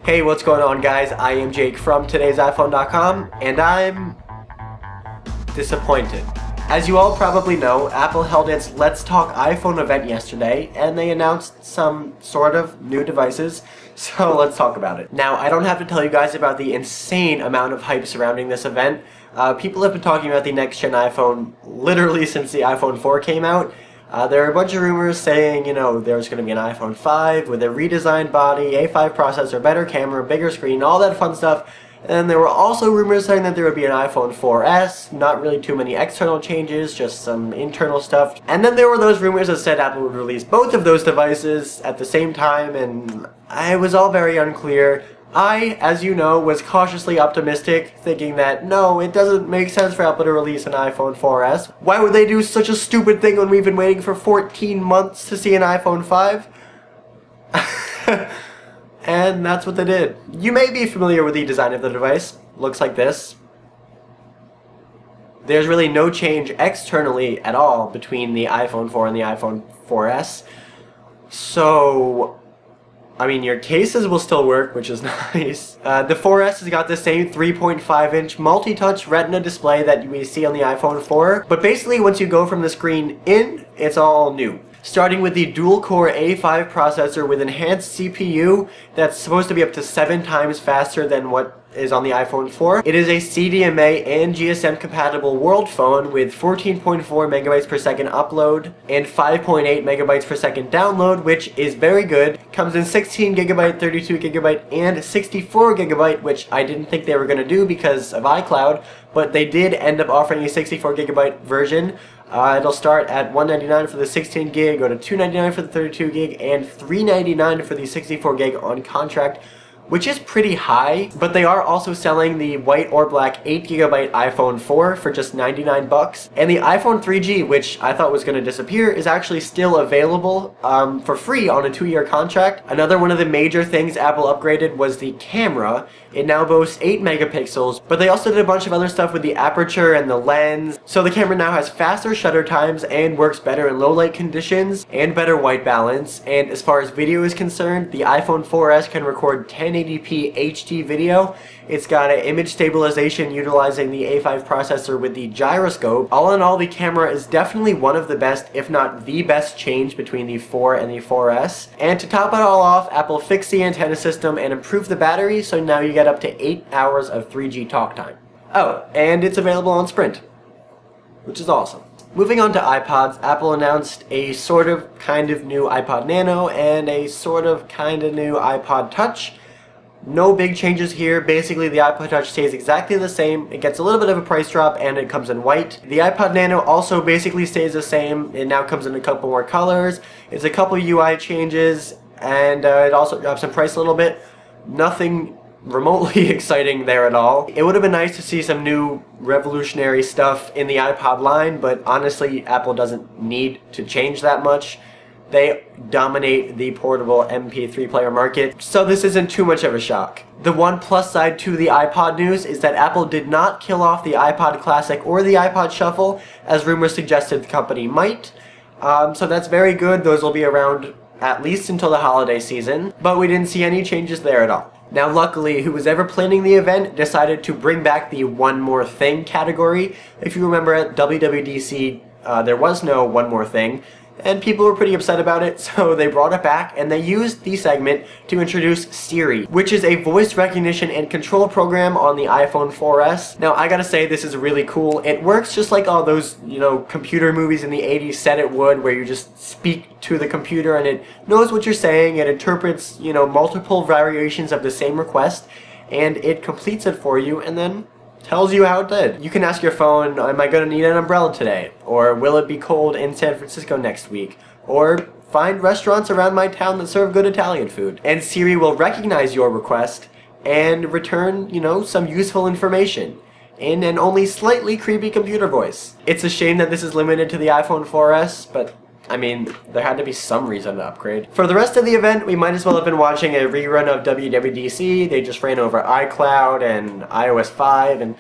Hey, what's going on, guys? I am Jake from TodaysiPhone.com, and I'm disappointed. As you all probably know, Apple held its Let's Talk iPhone event yesterday, and they announced some sort of new devices, so let's talk about it. Now, I don't have to tell you guys about the insane amount of hype surrounding this event. People have been talking about the next-gen iPhone literally since the iPhone 4 came out. There are a bunch of rumors saying, there's going to be an iPhone 5 with a redesigned body, A5 processor, better camera, bigger screen, all that fun stuff. And there were also rumors saying that there would be an iPhone 4S, not really too many external changes, just some internal stuff. And then there were those rumors that said Apple would release both of those devices at the same time, and it was all very unclear. I, as you know, was cautiously optimistic, thinking that, no, it doesn't make sense for Apple to release an iPhone 4S. Why would they do such a stupid thing when we've been waiting for 14 months to see an iPhone 5? And that's what they did. You may be familiar with the design of the device. Looks like this. There's really no change externally at all between the iPhone 4 and the iPhone 4S. So, I mean, your cases will still work, which is nice. The 4S has got the same 3.5-inch multi-touch Retina display that we see on the iPhone 4. But basically, once you go from the screen in, it's all new. Starting with the dual-core A5 processor with enhanced CPU that's supposed to be up to 7 times faster than what is on the iPhone 4. It is a CDMA and GSM compatible world phone with 14.4 megabytes per second upload and 5.8 megabytes per second download, which is very good. Comes in 16 gigabyte, 32 gigabyte, and 64 gigabyte, which I didn't think they were going to do because of iCloud, but they did end up offering a 64 gigabyte version. It'll start at $199 for the 16 gig, go to $299 for the 32 gig, and $399 for the 64 gig on contract, which is pretty high, but they are also selling the white or black 8GB iPhone 4 for just $99, and the iPhone 3G, which I thought was going to disappear, is actually still available for free on a 2-year contract. Another one of the major things Apple upgraded was the camera. It now boasts 8 megapixels, but they also did a bunch of other stuff with the aperture and the lens. So the camera now has faster shutter times and works better in low light conditions and better white balance. And as far as video is concerned, the iPhone 4S can record 1080p HD video. It's got an image stabilization utilizing the A5 processor with the gyroscope. All in all, the camera is definitely one of the best, if not the best change between the 4 and the 4S. And to top it all off, Apple fixed the antenna system and improved the battery, so now you get up to 8 hours of 3G talk time. Oh, and it's available on Sprint, which is awesome. Moving on to iPods, Apple announced a sort of kind of new iPod Nano and a sort of kind of new iPod Touch. No big changes here. Basically, the iPod Touch stays exactly the same. It gets a little bit of a price drop and it comes in white. The iPod Nano also basically stays the same. It now comes in a couple more colors. It's a couple UI changes, and it also drops in price a little bit. Nothing remotely exciting there at all. It would have been nice to see some new revolutionary stuff in the iPod line, but honestly, Apple doesn't need to change that much. They dominate the portable MP3 player market, so this isn't too much of a shock. The one plus side to the iPod news is that Apple did not kill off the iPod Classic or the iPod Shuffle, as rumors suggested the company might. So that's very good. Those will be around at least until the holiday season, but we didn't see any changes there at all. Now luckily, who was ever planning the event decided to bring back the One More Thing category. If you remember at WWDC, there was no One More Thing, and people were pretty upset about it, so they brought it back, and they used the segment to introduce Siri, which is a voice recognition and control program on the iPhone 4S. Now, I gotta say, this is really cool. It works just like all those, computer movies in the 80s said it would, where you just speak to the computer and it knows what you're saying, it interprets, multiple variations of the same request, and it completes it for you, and then tells you how it did. You can ask your phone, am I going to need an umbrella today? Or will it be cold in San Francisco next week? Or find restaurants around my town that serve good Italian food. And Siri will recognize your request and return, some useful information in an only slightly creepy computer voice. It's a shame that this is limited to the iPhone 4S, but I mean, there had to be some reason to upgrade. For the rest of the event, we might as well have been watching a rerun of WWDC. They just ran over iCloud and iOS 5 and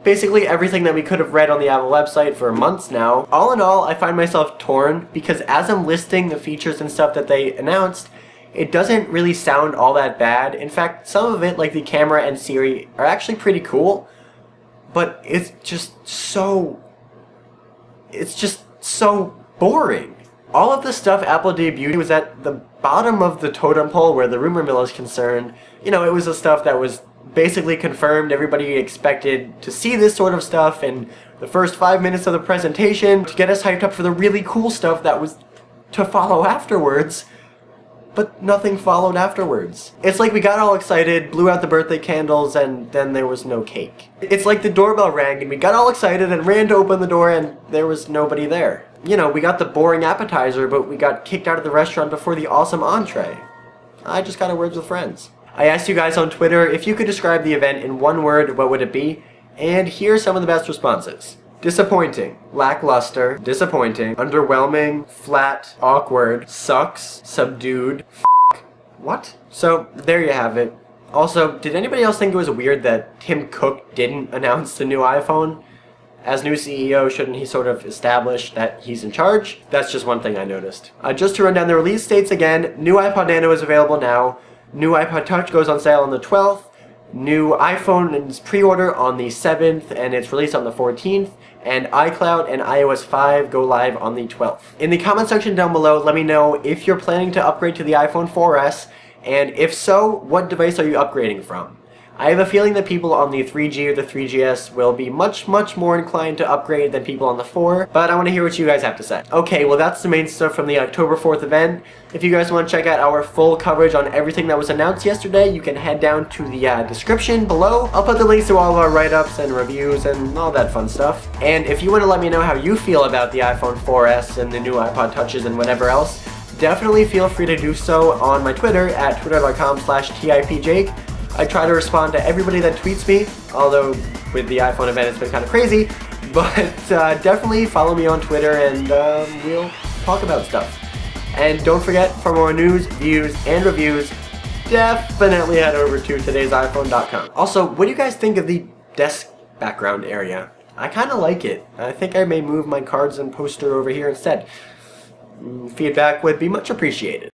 basically everything that we could have read on the Apple website for months now. All in all, I find myself torn because as I'm listing the features and stuff that they announced, it doesn't really sound all that bad. In fact, some of it, like the camera and Siri, are actually pretty cool, but it's just so boring. All of the stuff Apple debuted was at the bottom of the totem pole where the rumor mill is concerned. You know, it was the stuff that was basically confirmed. Everybody expected to see this sort of stuff in the first 5 minutes of the presentation to get us hyped up for the really cool stuff that was to follow afterwards. But nothing followed afterwards. It's like we got all excited, blew out the birthday candles, and then there was no cake. It's like the doorbell rang and we got all excited and ran to open the door and there was nobody there. You know, we got the boring appetizer, but we got kicked out of the restaurant before the awesome entree. I just got a words with friends. I asked you guys on Twitter if you could describe the event in one word, what would it be? And here's some of the best responses. Disappointing, lackluster, disappointing, underwhelming, flat, awkward, sucks, subdued, what? So, there you have it. Also, did anybody else think it was weird that Tim Cook didn't announce the new iPhone? As new CEO, shouldn't he sort of establish that he's in charge? That's just one thing I noticed. Just to run down the release dates again, new iPod Nano is available now, new iPod Touch goes on sale on the 12th, new iPhone is pre-order on the 7th, and it's released on the 14th, and iCloud and iOS 5 go live on the 12th. In the comment section down below, let me know if you're planning to upgrade to the iPhone 4S, and if so, what device are you upgrading from? I have a feeling that people on the 3G or the 3GS will be much more inclined to upgrade than people on the 4, but I want to hear what you guys have to say. Okay, well that's the main stuff from the October 4th event. If you guys want to check out our full coverage on everything that was announced yesterday, you can head down to the description below. I'll put the links to all of our write-ups and reviews and all that fun stuff. And if you want to let me know how you feel about the iPhone 4S and the new iPod Touches and whatever else, definitely feel free to do so on my Twitter at twitter.com/tipjake. I try to respond to everybody that tweets me, although with the iPhone event it's been kind of crazy, but definitely follow me on Twitter and we'll talk about stuff. And don't forget, for more news, views, and reviews, definitely head over to todaysiphone.com. Also, what do you guys think of the desk background area? I kind of like it. I think I may move my cards and poster over here instead. Feedback would be much appreciated.